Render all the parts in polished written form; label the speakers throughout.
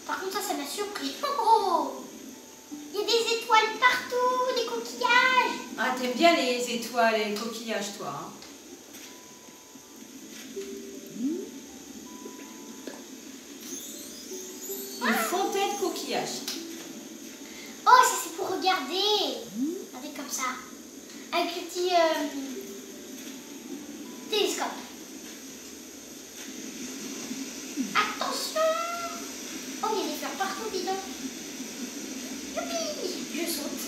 Speaker 1: Par contre, ça m'a surpris. Oh, il y a des étoiles partout, des coquillages.
Speaker 2: Ah, t'aimes bien les étoiles et les coquillages, toi, hein? Une fontaine coquillage.
Speaker 1: Oh, ça c'est pour regarder. Regardez comme ça. Avec le petit télescope. Attention. Oh, il y a des fleurs partout, dis donc. Youpi, je saute.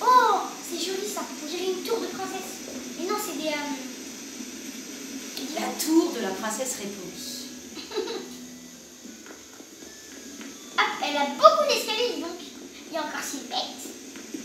Speaker 1: Oh, c'est joli ça. On dirait une tour de princesse. Mais non, c'est des...
Speaker 2: La tour de la princesse Réponse.
Speaker 1: Hop, elle a beaucoup d'escaliers, dis donc. Il y a encore Sylvette.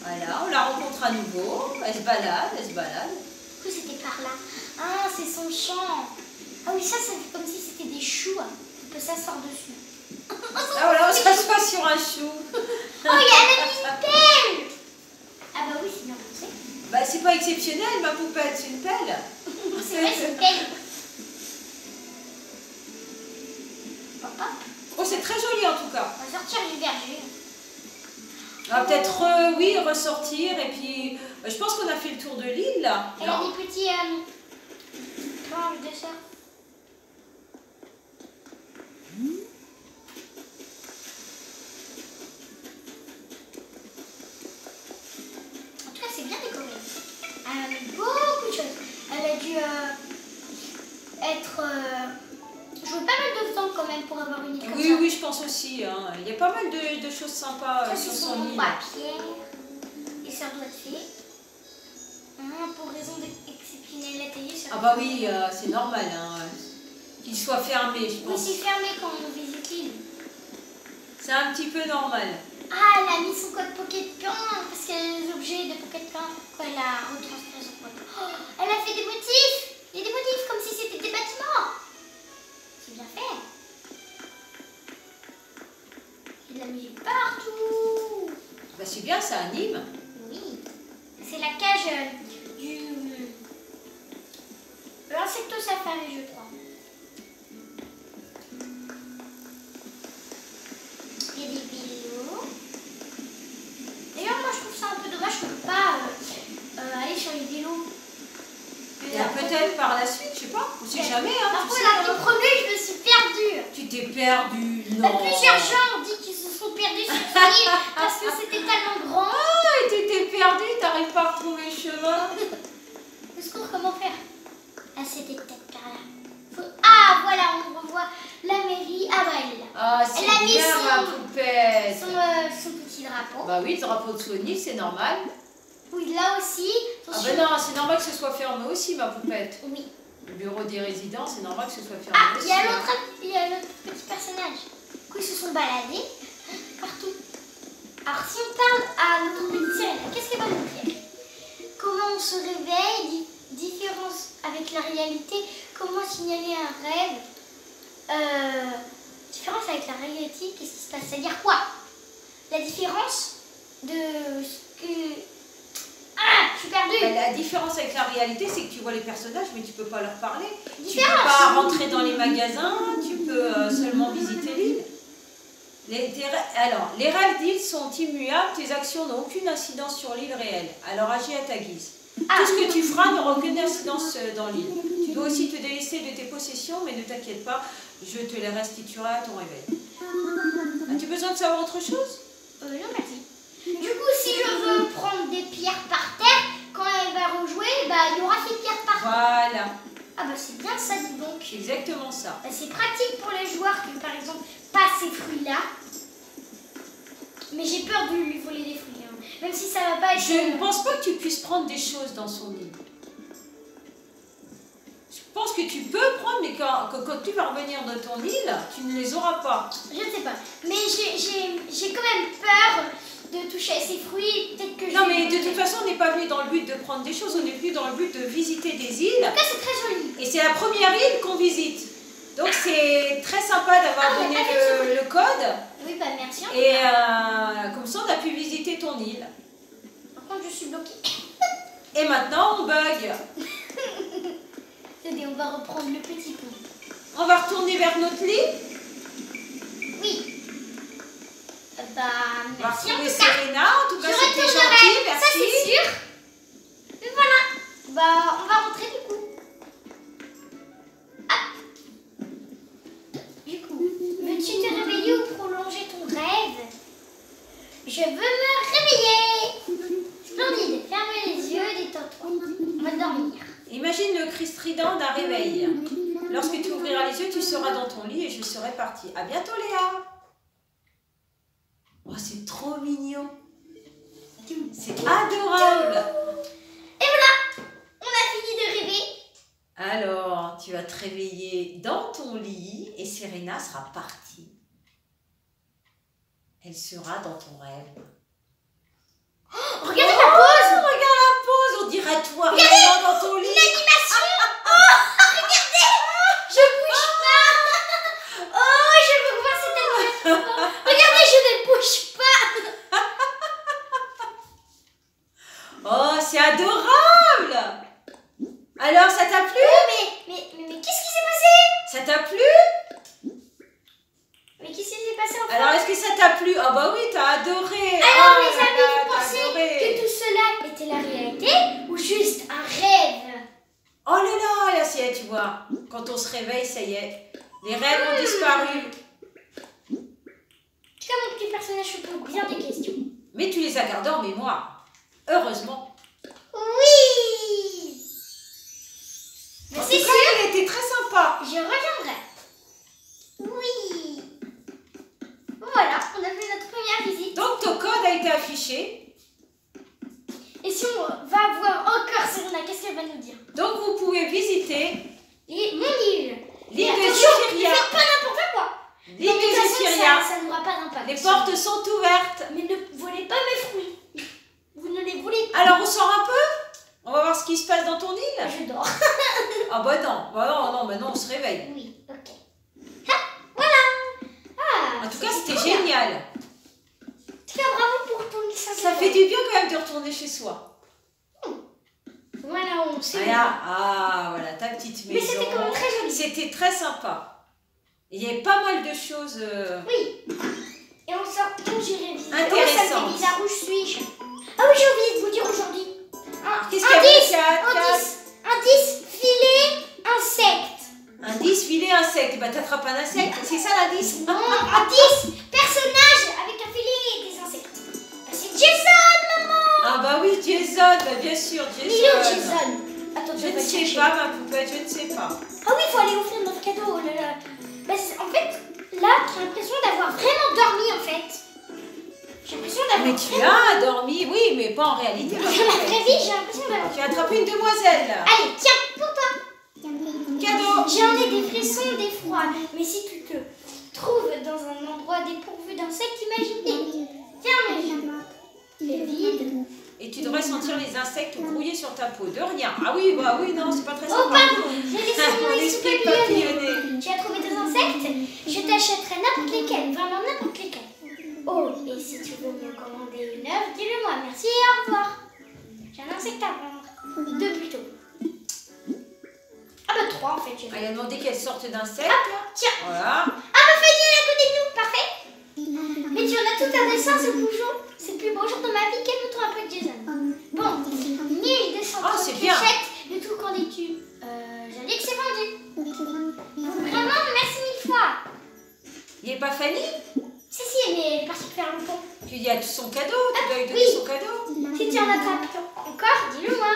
Speaker 2: Voilà, on la rencontre à nouveau. Elle se balade, elle se balade.
Speaker 1: Du coup, c'était par là. Ah, c'est son champ. Ah oui, ça fait comme si c'était des choux. On peut s'asseoir dessus.
Speaker 2: Ah voilà, on s'assoit sur un chou.
Speaker 1: Oh, il y a la mini-pelle. Ah bah oui, c'est bien pensé.
Speaker 2: Bah, c'est pas exceptionnel, ma poupette, c'est une pelle.
Speaker 1: C'est vrai, c'est une pelle. Hop, hop.
Speaker 2: Oh, c'est très joli en tout cas.
Speaker 1: On va sortir du verger.
Speaker 2: On va peut-être, oui, ressortir. Et puis, je pense qu'on a fait le tour de l'île là.
Speaker 1: Elle a des petits planches de surf. En tout cas, c'est bien décoré. Elle a mis beaucoup de choses. Elle a dû être jouer pas mal de temps quand même pour avoir une île comme
Speaker 2: Oui,
Speaker 1: ça.
Speaker 2: oui, je pense aussi. Hein. Il y a pas mal de choses sympas
Speaker 1: Ça,
Speaker 2: sur
Speaker 1: c'est
Speaker 2: son
Speaker 1: son
Speaker 2: île.
Speaker 1: papier. Et ça doit être fait. Pour raison exceptionnelle atelier sur...
Speaker 2: Ah bah oui, c'est normal. Hein. Qu'il soit fermé, je
Speaker 1: Oui,
Speaker 2: pense.
Speaker 1: c'est fermé quand on visite l'île.
Speaker 2: C'est un petit peu normal.
Speaker 1: Ah, elle a mis son code Pocket Paint parce qu'elle a des objets de Pocket Paint quand elle a retranscrit son code. Oh, elle a fait des motifs. Il y a des motifs comme si c'était des bâtiments. C'est bien fait. Il y a de la musique partout.
Speaker 2: Bah c'est bien, ça anime.
Speaker 1: Oui. C'est la cage du... L'insecto safari, je crois. Il y a des vélos. D'ailleurs, moi, je trouve ça un peu dommage qu'on ne peut pas aller sur les vélos.
Speaker 2: Et peut-être par la suite, je sais pas. On sait jamais. Hein,
Speaker 1: Après,
Speaker 2: tu sais,
Speaker 1: la toute première, je me suis perdue.
Speaker 2: tu t'es perdu. Non.
Speaker 1: Plusieurs gens ont dit qu'ils se sont perdus sur cette île parce que c'était tellement grand.
Speaker 2: Ah, t'étais perdu, t'arrives pas à retrouver le chemin.
Speaker 1: Le secours, comment faire? Ah, c'était peut-être par là. Ah, voilà, on revoit la mairie. Ah, bah, elle est là.
Speaker 2: Ah, c'est
Speaker 1: Elle a mis
Speaker 2: bien ma
Speaker 1: son
Speaker 2: poupette.
Speaker 1: son petit drapeau.
Speaker 2: Bah oui, le drapeau de Sony, c'est normal.
Speaker 1: Oui, là aussi.
Speaker 2: Ah bah non, c'est normal que ce soit fermé aussi, ma poupette.
Speaker 1: Oui.
Speaker 2: Le bureau des résidents, c'est normal que ce soit fermé
Speaker 1: Ah,
Speaker 2: aussi.
Speaker 1: il y a l'autre petit personnage. Du coup, ils se sont baladés partout. Alors, si on parle à notre petite sirène, qu'est-ce qu'elle va nous dire? Comment on se réveille, différence avec la réalité, comment signaler un rêve, différence avec la réalité, qu'est-ce qui se passe? C'est-à-dire quoi? La différence de ce que... Ah, je suis perdue.
Speaker 2: Bah, la différence avec la réalité, c'est que tu vois les personnages, mais tu peux pas leur parler. Tu peux
Speaker 1: Différence.
Speaker 2: pas rentrer dans les magasins, tu peux seulement visiter l'île. Alors, les rêves d'île sont immuables, tes actions n'ont aucune incidence sur l'île réelle. Alors agis à ta guise.
Speaker 1: Ah.
Speaker 2: Tout ce que tu feras n'aura aucune incidence dans l'île. Tu dois aussi te délaisser de tes possessions, mais ne t'inquiète pas, je te les restituerai à ton réveil. As-tu besoin de savoir autre chose?
Speaker 1: Non, merci. Du coup, si je veux prendre des pierres par terre, quand elle va rejouer, bah, il y aura ces pierres par terre.
Speaker 2: Voilà,
Speaker 1: Ah bah c'est bien ça, dis donc.
Speaker 2: c'est exactement ça.
Speaker 1: Bah, c'est pratique pour les joueurs qui, par exemple, pas ces fruits-là. Mais j'ai peur de lui voler des fruits. Hein. Même si ça va pas être...
Speaker 2: Je ne pense pas que tu puisses prendre des choses dans son île. Je pense que tu peux prendre, mais quand tu vas revenir dans ton île, tu ne les auras pas.
Speaker 1: Je ne sais pas. Mais j'ai quand même peur de toucher à ces fruits. Peut-être que
Speaker 2: Non, mais de toute façon, on n'est pas venu dans le but de prendre des choses, on est venu dans le but de visiter des îles.
Speaker 1: En tout cas, c'est très joli.
Speaker 2: Et c'est la première île qu'on visite. Donc c'est très sympa d'avoir donné le code.
Speaker 1: Oui, bah merci.
Speaker 2: Et comme ça, on a pu visiter ton île.
Speaker 1: Par contre, je suis bloquée.
Speaker 2: Et maintenant, on bug.
Speaker 1: Attendez, on va reprendre le petit pont.
Speaker 2: On va retourner vers notre lit.
Speaker 1: Bah,
Speaker 2: On va
Speaker 1: merci en
Speaker 2: retrouver
Speaker 1: tout cas.
Speaker 2: Serena. En tout cas,
Speaker 1: Je
Speaker 2: c'était gentil.
Speaker 1: retournerai, ça
Speaker 2: Merci.
Speaker 1: c'est sûr. Mais voilà. Bah, on va rentrer du coup. Du coup, veux-tu te réveiller ou prolonger ton rêve? Je veux me réveiller. Splendide. Ferme les yeux et détends-toi. On va dormir.
Speaker 2: Imagine le cri strident d'un réveil. Lorsque tu ouvriras les yeux, tu seras dans ton lit et je serai partie. À bientôt, Léa. Oh, c'est trop mignon. C'est adorable.
Speaker 1: Et voilà, on a fini de rêver.
Speaker 2: Alors, tu vas te réveiller dans ton lit et Serena sera partie. Elle sera dans ton rêve.
Speaker 1: Oh, regardez la pause.
Speaker 2: Regarde la pause, on dirait toi réellement dans ton lit.
Speaker 1: L'animation. Oh, regardez. Je bouge pas. Oh, je veux voir cette animation. Regardez, je ne bouge pas.
Speaker 2: Oh, c'est adorable. Alors, ça t'a plu?
Speaker 1: Mais qu'est-ce qui s'est passé?
Speaker 2: Ça t'a plu?
Speaker 1: Mais qu'est-ce qui s'est passé enfin?
Speaker 2: Alors, est-ce que ça t'a plu? Ah bah oui, t'as adoré.
Speaker 1: Alors,
Speaker 2: Oh
Speaker 1: les
Speaker 2: là
Speaker 1: amis,
Speaker 2: là,
Speaker 1: vous
Speaker 2: t'as
Speaker 1: pensez
Speaker 2: adoré.
Speaker 1: que tout cela était la réalité ou juste un rêve?
Speaker 2: Oh là là, ça y est, tu vois. Quand on se réveille, ça y est. Les rêves ont disparu.
Speaker 1: En tout cas, mon petit personnage se pose bien des questions.
Speaker 2: Mais tu les as gardés en mémoire. Heureusement.
Speaker 1: Oui. Mais
Speaker 2: En
Speaker 1: c'est
Speaker 2: tout
Speaker 1: sûr,
Speaker 2: cas, il était très sympa.
Speaker 1: je reviendrai. Oui. Voilà, on a fait notre première visite.
Speaker 2: Donc, ton code a été affiché.
Speaker 1: Et si on va voir encore Serena, qu'est-ce qu'elle va nous dire?
Speaker 2: Donc, vous pouvez visiter
Speaker 1: Mon île.
Speaker 2: l'île
Speaker 1: Et
Speaker 2: de
Speaker 1: attention, ne
Speaker 2: Zéphyria.
Speaker 1: faites pas n'importe quoi.
Speaker 2: L'île
Speaker 1: Non, mais
Speaker 2: de
Speaker 1: toute façon,
Speaker 2: Zéphyria.
Speaker 1: ça n'aura pas d'impact.
Speaker 2: Les portes sont ouvertes.
Speaker 1: Mais ne volez pas mes fruits. Vous ne les volez pas.
Speaker 2: Alors, on sort un peu? On va voir ce qui se passe dans ton île?
Speaker 1: Je dors.
Speaker 2: Ah bah non, maintenant on se réveille.
Speaker 1: Oui, ok. Ah, voilà. Ah,
Speaker 2: En tout cas,
Speaker 1: trop
Speaker 2: c'était
Speaker 1: bien.
Speaker 2: génial.
Speaker 1: En tout cas, bravo pour ton lycée.
Speaker 2: Ça fait du bien quand même de retourner chez soi.
Speaker 1: Voilà, on sait.
Speaker 2: Voilà, ta petite maison.
Speaker 1: Mais c'était quand même très joli.
Speaker 2: C'était très sympa. Il y avait pas mal de choses.
Speaker 1: Oui. Et en sortant, j'irai visiter.
Speaker 2: Intéressant.
Speaker 1: Oh, ça fait bizarre, où suis-je? Ah oui, j'ai oublié de vous dire aujourd'hui.
Speaker 2: Qu'est-ce qu'il y avait, Kat?
Speaker 1: Indice, filet, insecte.
Speaker 2: Indice, filet, insecte. Bah, t'attrapes un insecte. C'est ça l'indice?
Speaker 1: Non, indice, personnage avec un filet et des insectes. Bah, c'est Jason, maman.
Speaker 2: Ah bah oui, Jason. Bah, bien sûr,
Speaker 1: Il est où,
Speaker 2: Jason.
Speaker 1: Jason? Attends,
Speaker 2: Je
Speaker 1: vais
Speaker 2: ne
Speaker 1: le
Speaker 2: sais
Speaker 1: chercher.
Speaker 2: pas, ma poupette, je ne sais pas.
Speaker 1: Ah oui, il faut aller offrir notre cadeau. Oh là là. Bah, en fait, là, j'ai l'impression d'avoir vraiment dormi, en fait. J'ai l'impression d'avoir
Speaker 2: Mais tu as dormi, oui, mais pas en réalité. ma
Speaker 1: Dans la
Speaker 2: poupette.
Speaker 1: vraie vie, j'ai l'impression d'avoir...
Speaker 2: Tu as attrapé une demoiselle. là.
Speaker 1: Allez, tiens, pour toi.
Speaker 2: Cadeau.
Speaker 1: J'en ai des frissons, des froids. Mais si tu te trouves dans un endroit dépourvu d'insectes imaginés, ferme les yeux. Fais vide.
Speaker 2: Et tu devrais sentir les insectes grouiller sur ta peau. De rien. Ah oui, bah oui, non, c'est pas très
Speaker 1: Oh,
Speaker 2: sympa.
Speaker 1: pardon, j'ai laissé mon
Speaker 2: Mon
Speaker 1: esprit
Speaker 2: esprit
Speaker 1: papillonner.
Speaker 2: papillonné.
Speaker 1: Tu as trouvé des insectes? Je t'achèterai n'importe lesquels, vraiment n'importe lesquels. Oh, et si tu veux me commander une œuvre, dis-le-moi. Merci et au revoir. J'ai un insecte à vendre. 2 plutôt. Ah bah 3 en fait.
Speaker 2: Ah, il a demandé qu'elle sorte d'insectes.
Speaker 1: Tiens.
Speaker 2: Voilà.
Speaker 1: Ah bah Fanny, elle est à côté de nous, parfait. Mais tu en as tout un dessin, ce bougeon. C'est le plus beau jour de ma vie. Quel mouton un peu de Jason. Bon, 1200
Speaker 2: Oh, c'est bien.
Speaker 1: Le tout qu'en es-tu? J'ai dit que c'est vendu. Vraiment, merci 1000 fois.
Speaker 2: Il n'est pas Fanny?
Speaker 1: Si, mais elle est partie faire le pont.
Speaker 2: Tu dis à son cadeau, tu dois lui donner
Speaker 1: oui.
Speaker 2: son cadeau.
Speaker 1: Si tu en attrapes encore, dis-le-moi.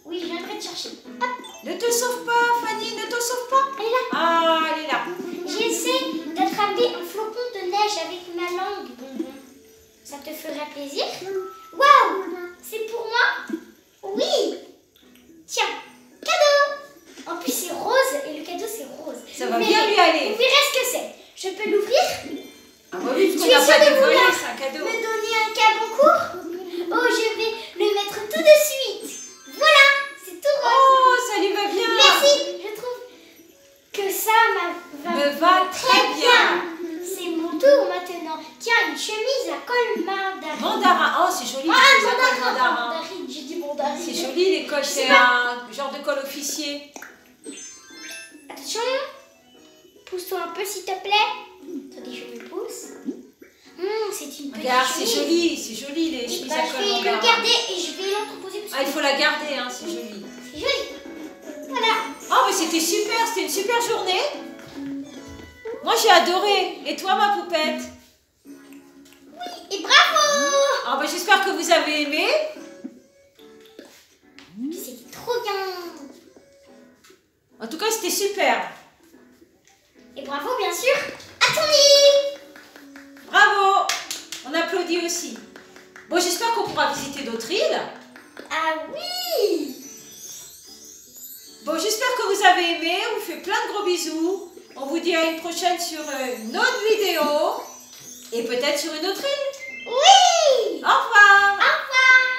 Speaker 1: Oui, je viendrai te chercher. Hop,
Speaker 2: Ne te sauve pas, Fanny, ne te sauve pas.
Speaker 1: elle est là.
Speaker 2: Ah, elle est là.
Speaker 1: J'essaie d'attraper un flocon de neige avec ma langue, bonbon. Ça te ferait plaisir? Waouh! C'est pour moi? Oui! Tiens, cadeau! En plus, c'est rose et le cadeau, c'est rose.
Speaker 2: Ça va
Speaker 1: Vous
Speaker 2: bien
Speaker 1: verrez-
Speaker 2: lui aller.
Speaker 1: Vous verrez ce que c'est. Je peux l'ouvrir?
Speaker 2: Ah bah oui,
Speaker 1: Tu
Speaker 2: parce qu'on n'a
Speaker 1: es
Speaker 2: pas
Speaker 1: sûr de
Speaker 2: dévoilé,
Speaker 1: vouloir
Speaker 2: c'est un cadeau.
Speaker 1: me donner un câble en cours? Oh, je vais le mettre tout de suite. Voilà, c'est tout rose.
Speaker 2: Oh, ça lui va bien.
Speaker 1: Merci, je trouve que ça
Speaker 2: Me va très bien.
Speaker 1: C'est mon tour maintenant. Tiens, une chemise à col mandarin.
Speaker 2: Mandarin, oh c'est joli,
Speaker 1: Ah,
Speaker 2: les choses à col mandarin.
Speaker 1: mandarine, j'ai dit mandarine.
Speaker 2: C'est joli les cols, c'est un genre de col officier.
Speaker 1: Attention, pousse-toi un peu s'il te plaît. Attendez, je me pousse. C'est une petite
Speaker 2: Regarde, c'est
Speaker 1: chemise.
Speaker 2: joli les chemises à
Speaker 1: Je
Speaker 2: col
Speaker 1: vais
Speaker 2: longueur.
Speaker 1: le garder et je vais l'entreposer.
Speaker 2: Ah, il faut la garder, hein, c'est joli.
Speaker 1: C'est joli. Voilà.
Speaker 2: Oh, mais c'était super, c'était une super journée. Moi, j'ai adoré. Et toi, ma poupette?
Speaker 1: Et bravo.
Speaker 2: Ah, bah, j'espère que vous avez aimé.
Speaker 1: C'était trop bien.
Speaker 2: En tout cas, c'était super.
Speaker 1: Et bravo, bien sûr, à ton lit.
Speaker 2: Bravo. On applaudit aussi. Bon, j'espère qu'on pourra visiter d'autres îles.
Speaker 1: Ah oui.
Speaker 2: Bon, j'espère que vous avez aimé. On vous fait plein de gros bisous. On vous dit à une prochaine sur une autre vidéo. Et peut-être sur une autre île.
Speaker 1: Oui.
Speaker 2: Au revoir.
Speaker 1: Au revoir.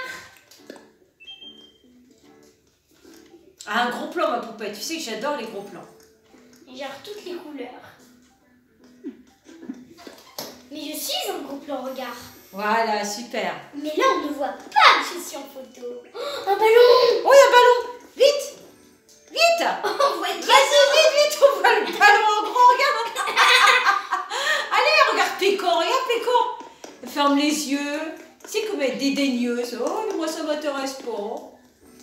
Speaker 2: Ah, un gros plan, ma poupette. Tu sais que j'adore les gros plans.
Speaker 1: Genre toutes les couleurs. Mais je suis en gros plan, regarde.
Speaker 2: Voilà, super.
Speaker 1: Mais là, on ne voit pas que je suis en photo. Oh, un ballon.
Speaker 2: Oh, il y a un ballon. Vite. Vite.
Speaker 1: On voit le
Speaker 2: Vite, on voit le ballon en grand, regarde. Allez, regarde Pécan, regarde Pécan. Ferme les yeux. C'est comme être dédaigneuse. Oh, mais moi, ça m'intéresse pas.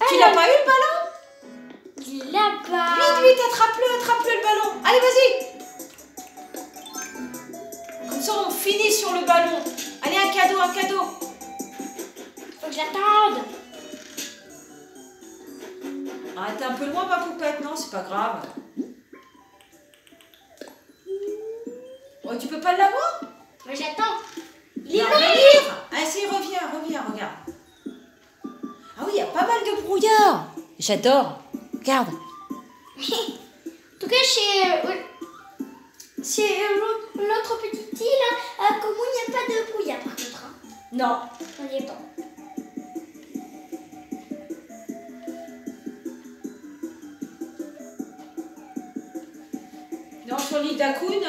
Speaker 2: Tu l'as pas eu, le ballon?
Speaker 1: Il l'a pas.
Speaker 2: Vite, attrape-le le ballon. Allez, vas-y. Comme ça, on finit sur le ballon. Allez, un cadeau.
Speaker 1: Faut que j'attende.
Speaker 2: Ah, t'es un peu loin, ma poupette, non? C'est pas grave. Oh, tu peux pas l'avoir?
Speaker 1: Moi, j'attends. Il est
Speaker 2: Va
Speaker 1: loin.
Speaker 2: revenir. Ah, si, reviens, regarde. Ah oui, il y a pas mal de brouillard. J'adore. Regarde.
Speaker 1: En tout cas, chez l'autre petite île, à Como, il n'y a pas de brouillard par contre. Hein.
Speaker 2: Non.
Speaker 1: On n'y est pas.
Speaker 2: Non, sur l'île d'Akoun, il n'y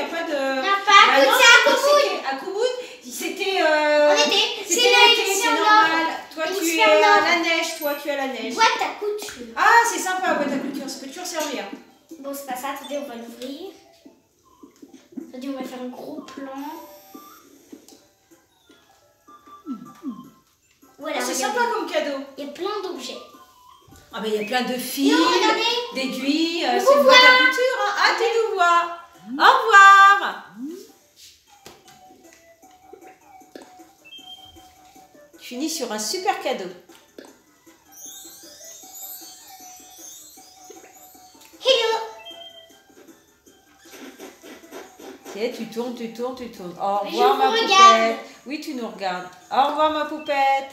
Speaker 2: a pas de...
Speaker 1: Non, pas à
Speaker 2: non,
Speaker 1: Koun, c'est à Komoun.
Speaker 2: À Komoun, c'était...
Speaker 1: En été.
Speaker 2: C'était
Speaker 1: C'est
Speaker 2: l'été, c'est normal. Toi, tu es à la neige, tu es à la neige.
Speaker 1: Boîte à couture.
Speaker 2: Ah, c'est sympa, boîte à couture, ça peut toujours servir.
Speaker 1: Bon, c'est pas ça. Attendez, on va l'ouvrir. Attendez, on va faire un gros plan. Voilà,
Speaker 2: C'est
Speaker 1: regardez.
Speaker 2: sympa comme cadeau.
Speaker 1: Il y a plein d'objets.
Speaker 2: Ah, ben il y a plein de fils,
Speaker 1: Non, regardez.
Speaker 2: d'aiguilles,
Speaker 1: Au
Speaker 2: c'est une boîte à couture. Hein. Ah, tu nous vois. Au revoir. Je finis sur un super cadeau.
Speaker 1: Hello.
Speaker 2: Tu tournes. Au
Speaker 1: Mais
Speaker 2: revoir,
Speaker 1: je
Speaker 2: ma
Speaker 1: vous
Speaker 2: poupette.
Speaker 1: regarde.
Speaker 2: Oui, tu nous regardes. Au revoir, ma poupette.